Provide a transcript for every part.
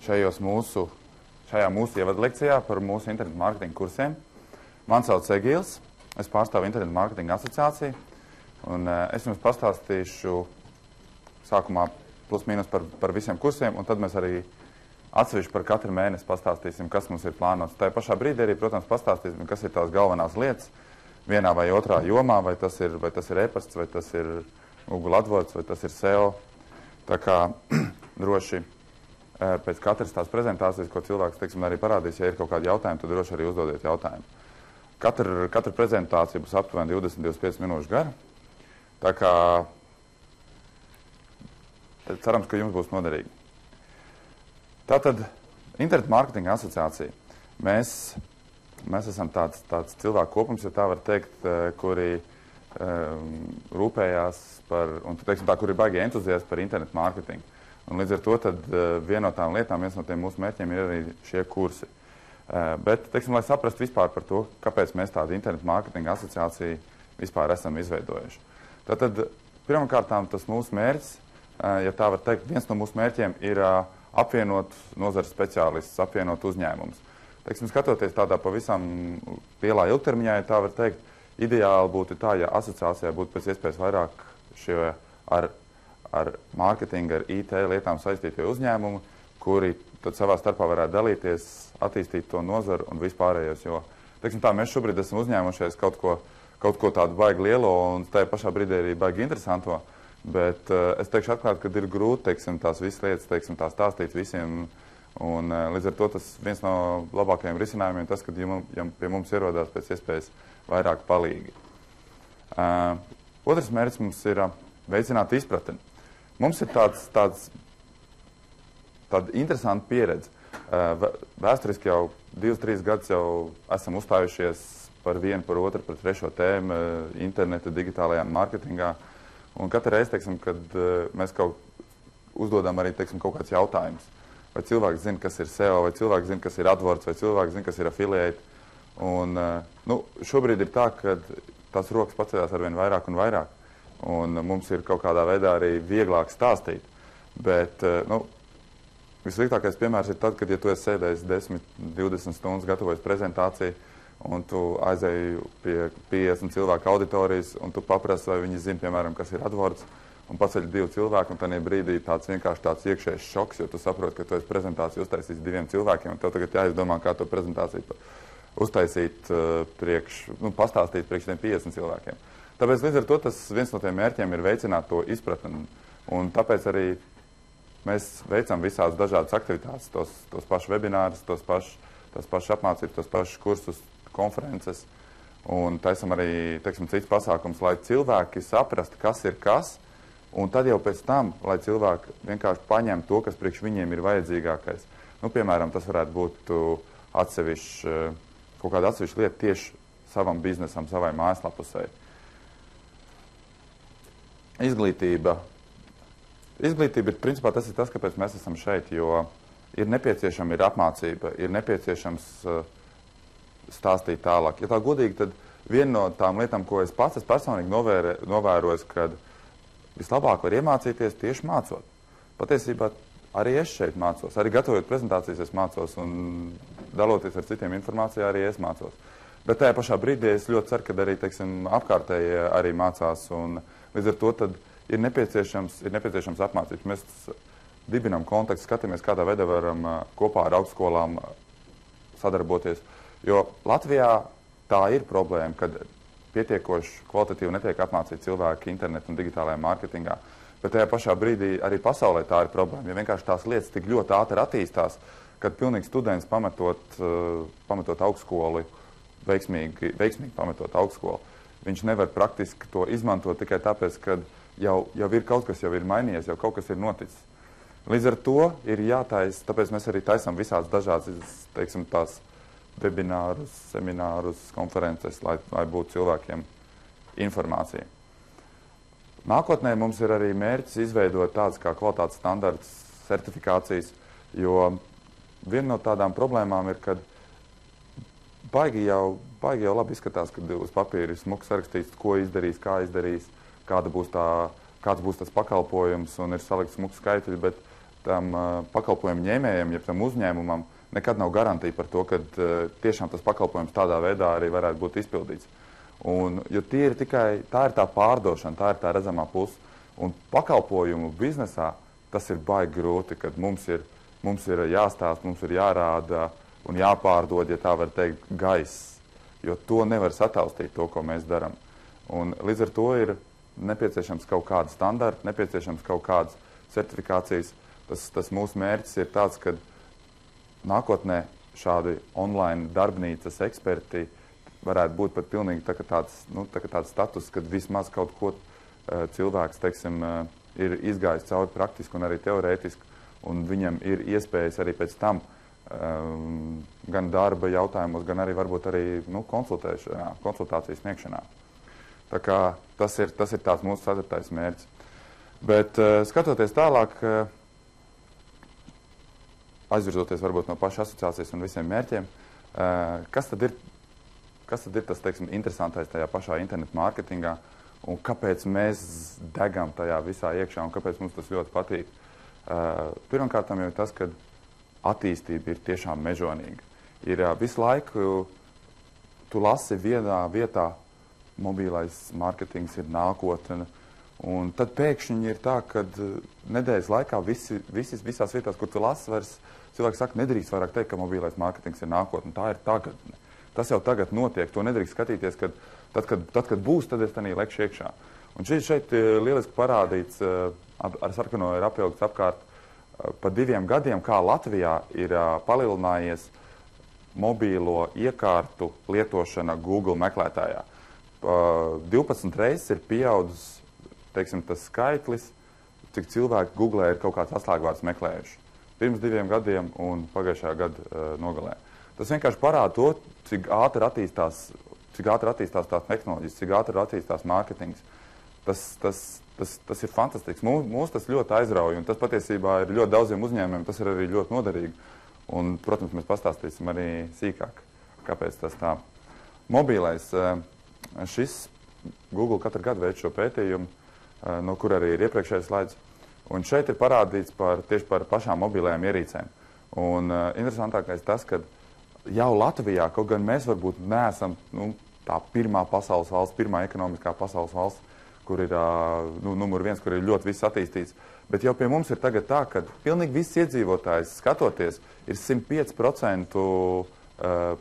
šajā mūsu ievadu lekcijā par mūsu internetu mārketinga kursiem. Mani sauc Egils, es pārstāvu internetu mārketinga asociāciju, un es jums pastāstīšu sākumā plus mīnus par visiem kursiem, un tad mēs arī atsevišķi par katru mēnesi pastāstīsim, kas mums ir plānots. Tā pašā brīdī arī, protams, pastāstīsim, kas ir tās galvenās lietas vienā vai otrā jomā, vai tas ir e-pasts, vai tas ir Google AdWords, vai tas ir SEO. Tā kā droši pēc katras tās prezentācijas, ko cilvēks, teiksim, arī parādīs, ja ir kaut kādi jautājumi, tad droši arī uzdodiet jautājumu. Katra prezentācija būs aptuveni 20-25 minūšu gara. Tā kā cerams, ka jums būs noderīgi. Tātad, internetu mārketinga asociācija. Mēs esam tāds cilvēku kopums, ja tā var teikt, kuri rūpējās par, un teiksim tā, kuri baigi entuziasti par internetu mārketingu. Un līdz ar to tad viena no tām lietām, viens no tiem mūsu mērķiem ir arī šie kursi. Bet, teiksim, lai saprastu vispār par to, kāpēc mēs tādu internetu mārketinga asociāciju vispār esam izveidojuši. Tātad, pirmkārtām, tas mūsu mērķis, ja tā var teikt, viens no mūsu mērķiem ir apvienot nozares speciālistus, apvienot uzņēmumus. Teiksim, skatoties tādā pavisam lielā ilgtermiņā, ja tā var teikt, ideāli būtu tā, ja asociācijā būtu pēc iespējas vairāk šie ar mārketingu, ar IT lietām saistītie uzņēmumi, kuri tad savā starpā varētu dalīties, attīstīt to nozaru un vispārējos, jo, teiksim tā, mēs šobrīd esam uzņēmušies kaut ko tādu baigi lielo un tajā pašā brīdī arī baigi interesanto, bet es teikšu atklāt, ka ir grūti, teiksim, tās visas lietas, teiksim, tā stāstīt visiem, un līdz ar to tas viens no labākajiem risinājumiem tas, kad ja pie mums ierodās pēc iespējas vairāk palīgi. Otrs mērķis mums ir veicināt izpratni. Mums ir tāda interesanta pieredze. Vēsturiski jau 2-3 gadus jau esam uzstājušies par vienu, par otru, par trešo tēmu interneta, digitālajā mārketingā. Un katru reizi, teiksim, kad mēs uzdodam arī, teiksim, kaut kāds jautājums. Vai cilvēks zina, kas ir SEO, vai cilvēks zina, kas ir AdWords, vai cilvēks zina, kas ir affiliate. Un, šobrīd ir tā, ka tās rokas paceļās arvien vairāk un vairāk. Un mums ir kaut kādā veidā arī vieglāk stāstīt. Bet, vissliktākais piemērs ir tad, kad, ja tu esi sēdējis 10-20 stundas gatavojas prezentāciju, un tu aizēji pie 50 cilvēku auditorijas, un tu paprasi, vai viņi zina, piemēram, kas ir AdWords, un paceļ 2 cilvēku, un tādā brīdī vienkārši tāds iekšējs šoks, jo tu saproti, ka tu esi prezentāciju uztaisījis 2 cilvēkiem, un tev tagad jāizdomā, kā to prezentāciju uztaisīt pastāstīt priekš tiem 50 cilvēkiem. Tāpēc līdz ar to tas viens no tiem mērķiem ir veicināt to izpratni, un tāpēc arī mēs veicam visādas dažādas aktivitātes, tos pašus webinārus, tās pašas apmācības, tos pašus kursus, konferences, un taisam arī, teiksim, cits pasākums, lai cilvēki saprastu, kas ir kas, un tad jau pēc tam, lai cilvēki vienkārši paņem to, kas priekš viņiem ir vajadzīgākais. Piemēram, tas varētu būt kaut kāda atsevišķa lieta tieši savam biznesam, savai mājaslapusei. Izglītība ir, principā, tas ir tas, kāpēc mēs esam šeit, jo ir nepieciešama apmācība, ir nepieciešams stāstīt tālāk. Ja tā godīgi, tad viena no tām lietām, ko es pats personīgi novēroju, kad vislabāk var iemācīties tieši mācot. Patiesībā arī es šeit mācos, arī gatavojot prezentācijas es mācos un daloties ar citiem informācijā arī es mācos. Bet tajā pašā brīdī es ļoti ceru, ka arī, teiksim, apkārtēji arī mācās un līdz ar to tad ir nepieciešams apmācības. Mēs dibinām kontaktu, skatāmies, kādā veidā varam kopā ar augstskolām sadarboties. Jo Latvijā tā ir problēma, kad pietiekoši kvalitatīvi netiek apmācīti cilvēki internetu un digitālajā mārketingā. Bet tajā pašā brīdī arī pasaulē tā ir problēma. Ja vienkārši tās lietas tik ļoti ātri attīstās, kad pilnīgi students pametot augstskolu, veiksmīgi pametot augstskolu, viņš nevar praktiski to izmantot tikai tāpēc, ka jau ir kaut kas jau ir mainījies, jau kaut kas ir noticis. Līdz ar to ir jātaisa, tāpēc mēs arī taisam visādas dažādas, teiksim, tās webinārus, seminārus, konferences, lai būtu cilvēkiem informācija. Nākotnē mums ir arī mērķis izveidot tādas kā kvalitātes standarts, certifikācijas, jo viena no tādām problēmām ir, kad baigi jau labi izskatās, kad uz papīra ir smuks sarakstīts, ko izdarīs, kā izdarīs, kāds būs tas pakalpojums un ir salikt smuks skaitļi, bet tam pakalpojumu ņēmējiem, jeb tam uzņēmumam, nekad nav garantīja par to, ka tiešām tas pakalpojums tādā veidā arī varētu būt izpildīts. Jo tā ir tā pārdošana, tā ir tā redzamā puse. Un pakalpojumu biznesā tas ir baigi grūti, kad mums ir jāstāst, mums ir jārāda un jāpārdod, ja tā var teikt, gaiss. Jo to nevar sataustīt, to, ko mēs darām. Un līdz ar to ir nepieciešams kaut kāda standarta, nepieciešams kaut kādas certifikācijas. Tas mūsu mērķis ir tāds, ka nākotnē šādi online darbnīcas eksperti varētu būt pat pilnīgi tāds status, kad vismaz kaut ko cilvēks, teiksim, ir izgājis cauri praktiski un arī teorētiski, un viņam ir iespējas arī pēc tam gan darba jautājumos, gan arī varbūt arī konsultācijas sniegšanā. Tā kā tas ir tāds mūsu 4. mērķis. Bet skatoties tālāk, aizvirzoties varbūt no paša asociācijas un visiem mērķiem, kas tad ir tas, teiksim, interesantais tajā pašā internetu mārketingā un kāpēc mēs degam tajā visā iekšā un kāpēc mums tas ļoti patīk? Pirmkārt jau tas, ka attīstība ir tiešām mežonīga. Ir visu laiku, tu lasi vienā vietā, mobilais mārketings ir nākotne, un tad pēkšņi ir tā, ka nedēļas laikā visās vietās, kur tu lasi, cilvēks saka, nedrīkst vairāk teikt, ka mobilais mārketings ir nākotne. Tā ir tagadne. Tas jau tagad notiek, to nedrīkst skatīties, kad tad, kad būs, tad es tanī lekšu iekšā. Un šeit lieliski parādīts, ar sarkano ir apvilkts apkārt, pa 2 gadiem, kā Latvijā ir palielinājies mobīlo iekārtu lietošana Google meklētājā. 12 reizes ir pieaudzis, teiksim, tas skaitlis, cik cilvēki Googlē ir kaut kāds atslēgvārds meklējuši. Pirms 2 gadiem un pagājušajā gada nogalē. Tas vienkārši parāda to, cik ātri attīstās tās tehnoloģijas, cik ātri attīstās mārketings. Tas ir fantastisks. Mūs tas ļoti aizrauja, un tas patiesībā ir ļoti daudziem uzņēmumiem, tas ir arī ļoti noderīgi. Un, protams, mēs pastāstīsim arī sīkāk, kāpēc tas tā. Mobilais, šis Google katru gadu veic šo pētījumu, no kur arī ir iepriekšējais slaids. Un šeit ir parādīts tieši par pašām mobilajām ierīcēm. Un interesantākais tas, ka jau Latvijā, kaut gan mēs varbūt neesam tā pirmā pasaules valsts, pirmā ekonomiskā pasaules valsts, kur ir numur 1, kur ir ļoti viss attīstīts. Bet jau pie mums ir tagad tā, ka pilnīgi viss iedzīvotājs skatoties ir 105%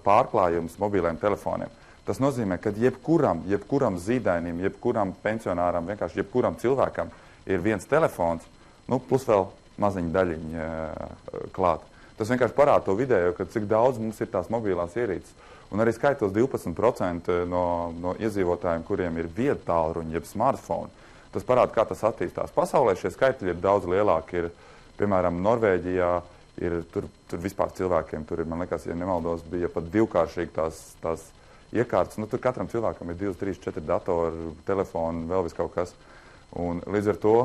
pārklājums mobiliem telefoniem. Tas nozīmē, ka jebkuram zīdainim, jebkuram pensionāram, vienkārši jebkuram cilvēkam ir viens telefons, plus vēl maziņa daļiņa klāt. Tas vienkārši parāda to vidējo, ka cik daudz mums ir tās mobilās ierīces. Un arī skaitos 12% no iedzīvotājiem, kuriem ir viedtālruņi, jeb smartphone. Tas parāda, kā tas attīstās. Pasaulē šie skaitļi ir daudz lielāki. Piemēram, Norvēģijā tur vispār cilvēkiem, tur ir, man liekas, ja nemaldos, bija pat divkāršīgi tās iekārtas. Tur katram cilvēkam ir 2, 3, 4 datori, telefoni, vēl vis kaut kas. Un līdz ar to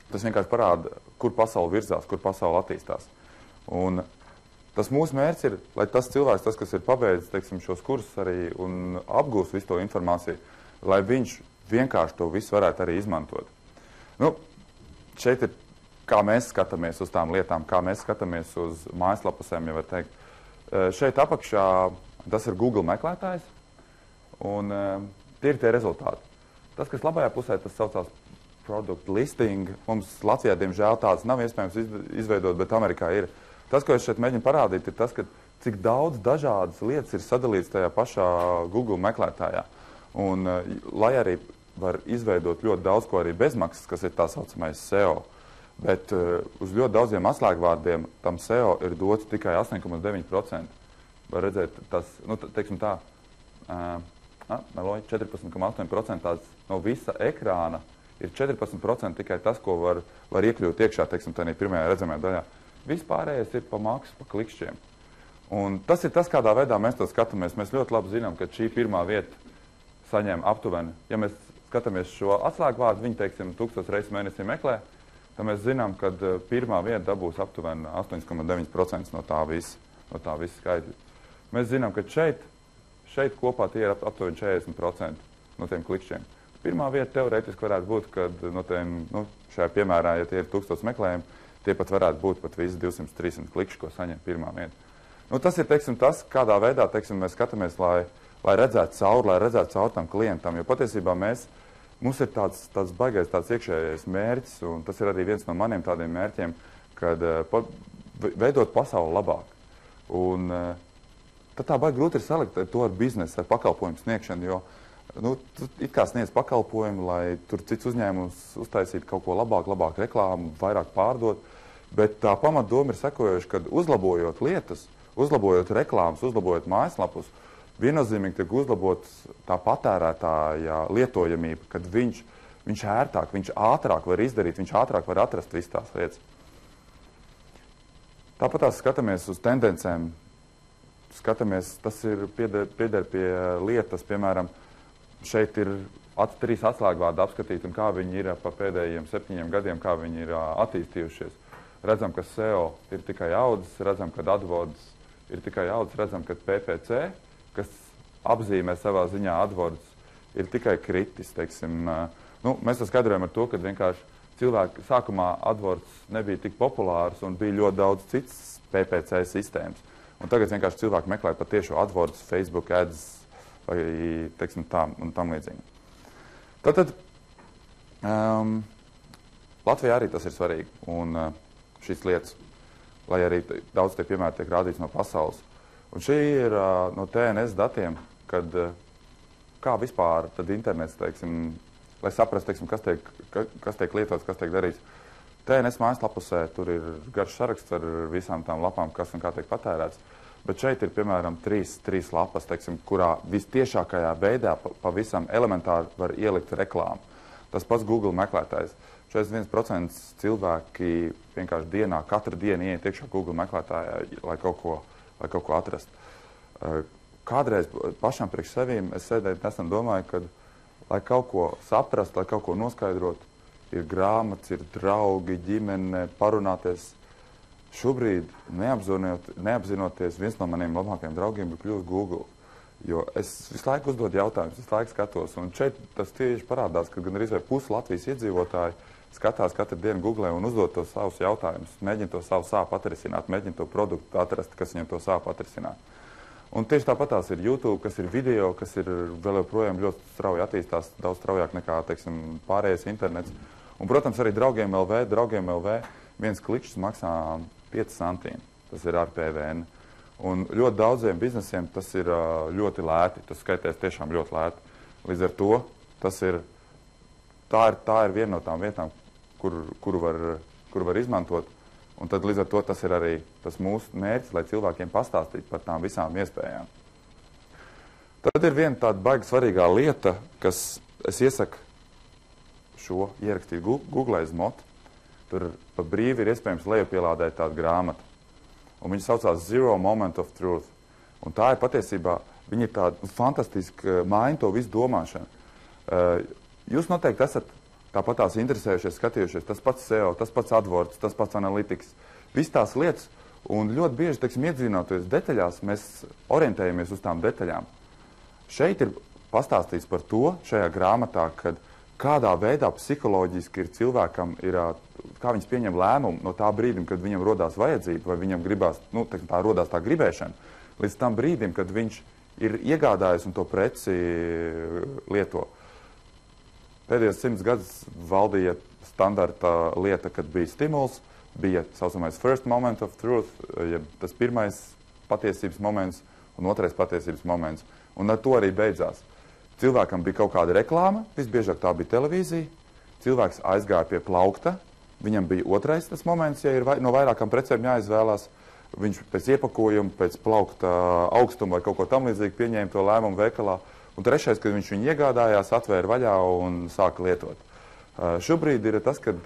tas vienkārši parāda, kur pasaule virzās, kur pasaule attīstās. Un tas mūsu mērķis ir, lai tas cilvēks, kas ir pabeidzis, teiksim, šos kursus arī un apgūst visu to informāciju, lai viņš vienkārši to visu varētu arī izmantot. Šeit ir, kā mēs skatāmies uz tām lietām, kā mēs skatāmies uz mājaslapusēm, ja var teikt. Šeit apakšā tas ir Google meklētājs, un tie ir tie rezultāti. Tas, kas labajā pusē, tas saucās product listing. Mums Latvijā, diemžēl, tāds nav iespējams izveidot, bet Amerikā ir. Tas, ko es šeit mēģinu parādīt, ir tas, ka cik daudz dažādas lietas ir sadalīts tajā pašā Google meklētājā. Un, lai arī var izveidot ļoti daudz ko arī bezmaksas, kas ir tā saucamais SEO, bet uz ļoti daudziem atslēgvārdiem tam SEO ir dots tikai 8,9%. Var redzēt, tas, teiksim tā, 14,8% no visa ekrāna ir 14% tikai tas, ko var iekļūt iekšā, teiksim, tādā pirmajā redzamajā daļā. Vispārējais ir pa maksu, pa klikšķiem. Un tas ir tas, kādā veidā mēs to skatāmies. Mēs ļoti labi zinām, ka šī pirmā vieta saņem aptuveni. Ja mēs skatāmies šo atslēgvārdu, viņi, teiksim, 1000 reizes mēnesī meklē, tad mēs zinām, ka pirmā vieta dabūs aptuveni 8,9% no tā visa skaitļa. Mēs zinām, ka šeit kopā tie ir aptuveni 40% no tiem klikšķiem. Pirmā vieta teorētiski varētu būt, kad no tiem, šajā piemērā, ja tie ir 1000 meklējumi, tie pat varētu būt pat visi 200-300 klikšķi, ko saņem pirmā vieta. Nu, tas ir, teiksim, tas, kādā veidā, teiksim, mēs skatāmies, lai redzētu cauri tam klientam, jo patiesībā mums ir tāds baigais tāds iekšējais mērķis, un tas ir arī viens no maniem tādiem mērķiem, kad veidot pasauli labāk. Un tad tā baigi grūti ir salikt to ar biznesu, ar pakalpojumu sniegšanu, jo tu it kā sniedz pakalpojumu, lai tur cits uzņēmums uztaisītu kaut ko labāk reklāmu, vairāk pārdot, bet tā pamatdoma ir sekojoša, kad uzlabojot lietas, uzlabojot reklāmas, uzlabojot mājaslapus, viennozīmīgi tiek uzlabots tā patērētāja lietojamība, kad viņš ērtāk, viņš ātrāk var izdarīt, viņš ātrāk var atrast visas tās lietas. Tāpat tās skatāmies uz tendencēm, tas ir pieder pie lietas, piemēram, šeit ir 3 atslēgvārdi apskatīt, un kā viņi ir pa pēdējiem 7 gadiem, kā viņi ir attīstījušies. Redzam, ka SEO ir tikai audzis, redzam, ka AdWords ir tikai audzis, redzam, ka PPC, kas apzīmē savā ziņā AdWords, ir tikai kritis, teiksim. Mēs to skaidrojam ar to, ka vienkārši cilvēki sākumā AdWords nebija tik populārs un bija ļoti daudz cits PPC sistēmas. Un tagad vienkārši cilvēki meklē patiešo AdWords, Facebook ads vai, teiksim, tā un tam līdzīgi. Tātad Latvijā arī tas ir svarīgi un šīs lietas, lai arī daudz tie piemēri tiek rādīts no pasaules. Un šī ir no TNS datiem, kad kā vispār tad internets, teiksim, lai saprastu, teiksim, kas tiek lietots, kas tiek darīts. TNS mājaslapusē tur ir garš saraksts ar visām tām lapām, kas un kā tiek patērēts. Bet šeit ir, piemēram, 3 lapas, teiksim, kurā vistiešākajā veidā pavisam elementāri var ielikt reklāmu. Tas pats Google meklētājs. 41% cilvēki vienkārši dienā, katru dienu ieiet iekšā Google meklētājā, lai kaut ko atrastu. Kādreiz pašam priekš sevīm es sēdēju nesen domāju, ka, lai kaut ko saprast, lai kaut ko noskaidrot, ir grāmatas, ir draugi, ģimene, parunāties. Šobrīd, neapzinoties, viens no maniem labākajiem draugiem ir kļuvis Google. Jo es visu laiku uzdodu jautājumus, visu laiku skatos. Un šeit tas tieši parādās, ka gan arī pusi Latvijas iedzīvotāji skatās katru dienu Googlē un uzdod tos savus jautājumus, mēģina to savu sāpu atrisināt, mēģina to produktu atrast, kas viņam to sāpu atrisināt. Un tieši tāpat tās ir YouTube, kas ir video, kas ir vēl joprojām ļoti strauji attīstās, daudz straujāk nekā, teiksim, pārējais internets. Un, protams, arī Draugiem LV viens klikšķis maksā 5 centiem. Tas ir ar PVN. Un ļoti daudziem biznesiem tas ir ļoti lēti. Tas skaitēs tiešām ļoti lēti. Līdz ar to tā ir viena no tām vietām, kuru var izmantot. Un tad līdz ar to tas ir arī tas mūsu mērķis, lai cilvēkiem pastāstītu par tām visām iespējām. Tad ir viena tāda baigi svarīgā lieta, kas es iesaku šo ierakstīt Google Zmot. Tur pa brīvi ir iespējams lejupielādēt tādu grāmatu. Un viņi saucās Zero Moment of Truth. Un tā ir patiesībā, viņi ir tāda fantastiska maina to visu domāšanu. Jūs noteikti esat tāpat tās interesējušies, skatījušies, tas pats SEO, tas pats AdWords, tas pats Analytics. Viss tās lietas, un ļoti bieži, teiksim, iedzinoties detaļās, mēs orientējamies uz tām detaļām. Šeit ir pastāstīts par to šajā grāmatā, kad kādā veidā psiholoģiski ir cilvēkam, kā viņš pieņem lēmumu no tā brīdim, kad viņam rodās vajadzība, vai viņam gribās, tā rodās tā gribēšana, līdz tam brīdim, kad viņš ir iegādājies un to preci lieto. Pēdējos 100 gadus valdīja standarta lieta, kad bija stimuls, bija saucamais first moment of truth, ja tas pirmais patiesības moments un otrais patiesības moments. Un ar to arī beidzās. Cilvēkam bija kaut kāda reklāma, visbiežāk tā bija televīzija, cilvēks aizgāja pie plaukta, viņam bija otrais tas moments, ja ir no vairākām precēm jāizvēlās, viņš pēc iepakojuma, pēc plaukta augstuma vai kaut ko tam līdzīgi pieņēma to lēmumu veikalā, un trešais, kad viņš viņu iegādājās, atvēra vaļā un sāka lietot. Šobrīd ir tas, kad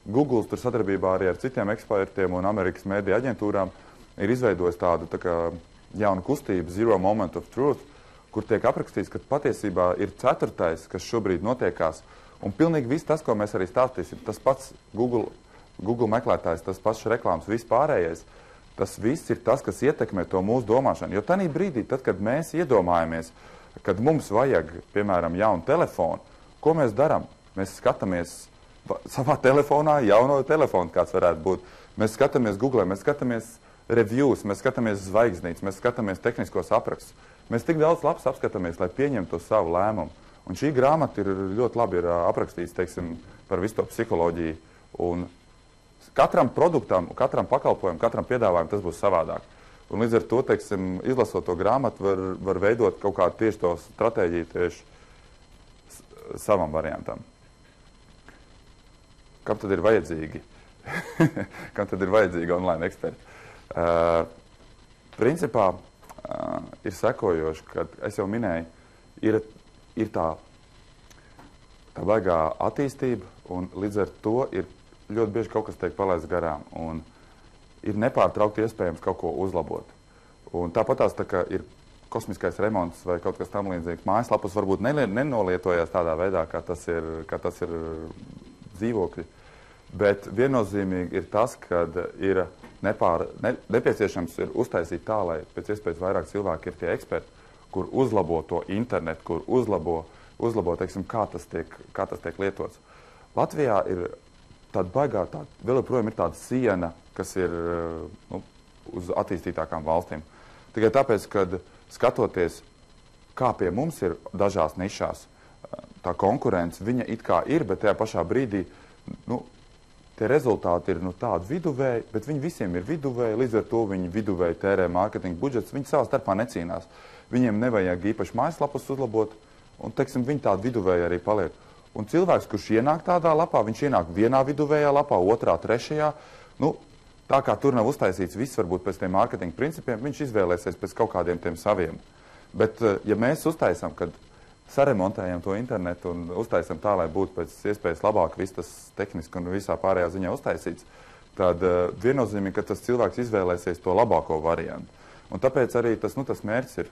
Google tur sadarbībā arī ar citiem ekspertiem un Amerikas mēdīju aģentūrām ir izveidojis tādu tā kā jaunu kustību Zero Moment of Truth, kur tiek aprakstīts, ka patiesībā ir 4. kas šobrīd notiekās, un pilnīgi viss tas, ko mēs arī stāstīsim, tas pats Google meklētājs, tas pats reklāmas, viss pārējais, tas viss ir tas, kas ietekmē to mūsu domāšanu. Jo tanī brīdī, tad, kad mēs iedomājamies, kad mums vajag, piemēram, jaunu telefonu, ko mēs darām? Mēs skatāmies savā telefonā jauno telefonu, kāds varētu būt. Mēs skatāmies Google, mēs skatāmies reviews, mēs skatāmies zvaigznītes, mēs skatāmies tehniskos aprakstus. Mēs tik daudz labs apskatāmies, lai pieņemtu savu lēmumu. Un šī grāmata ir ļoti labi aprakstīts, teiksim, par visu to psiholoģiju. Un katram produktam, katram pakalpojumam, katram piedāvājumam tas būs savādāk. Un līdz ar to, teiksim, izlasot to grāmatu, var veidot kaut kādu tieši to stratēģiju tieši savam variantam. Kam tad ir vajadzīgi? Kam tad ir vajadzīgi online eksperti? Principā ir sekojoši, kad es jau minēju, ir tā baigā attīstība, un līdz ar to ir ļoti bieži kaut kas tiek palaists garām, un ir nepārtraukti iespējams kaut ko uzlabot. Un tāpatās tā, ka ir kosmiskais remonts vai kaut kas tam līdzīgs, mājaslapas varbūt nenolietojās tādā veidā, kā tas ir dzīvokļi, bet viennozīmīgi ir tas, kad ir nepieciešams ir uztaisīt tā, lai pēc iespējas vairāk cilvēki ir tie eksperti, kur uzlabo to internetu, kur uzlabo teiksim, kā tas tiek lietots. Latvijā ir tāda baigā, vēl joprojām ir tāda siena, kas ir uz attīstītākām valstīm. Tikai tāpēc, kad skatoties, kā pie mums ir dažās nišās, tā konkurence, viņa it kā ir, bet tajā pašā brīdī, tie rezultāti ir tādi viduvēji, bet viņi visiem ir viduvēji, līdz ar to viņi viduvēji tērē mārketinga budžets, viņi savā starpā necīnās. Viņiem nevajag īpaši mājaslapas uzlabot, un, teiksim, viņi tādi viduvēji arī paliek. Un cilvēks, kurš ienāk tādā lapā, viņš ienāk vienā viduvējā lapā, otrā, trešajā, tā kā tur nav uztaisīts viss, varbūt pēc tiem mārketinga principiem, viņš izvēlēsies pēc kaut kādiem tiem saviem. Bet, ja mēs uztaisam, kad saremontējam to internetu un uztaisam tā, lai būtu pēc iespējas labāk viss tas tehniski un visā pārējā ziņā uztaisīts, tad viennozīmīgi, ka tas cilvēks izvēlēsies to labāko variantu. Un tāpēc arī tas mērķis ir,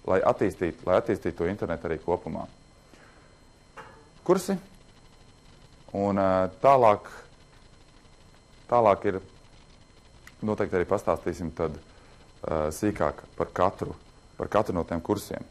lai attīstītu to internetu arī kopumā. Kursi. Un tālāk ir, noteikti arī pastāstīsim tad sīkāk par katru no tiem kursiem.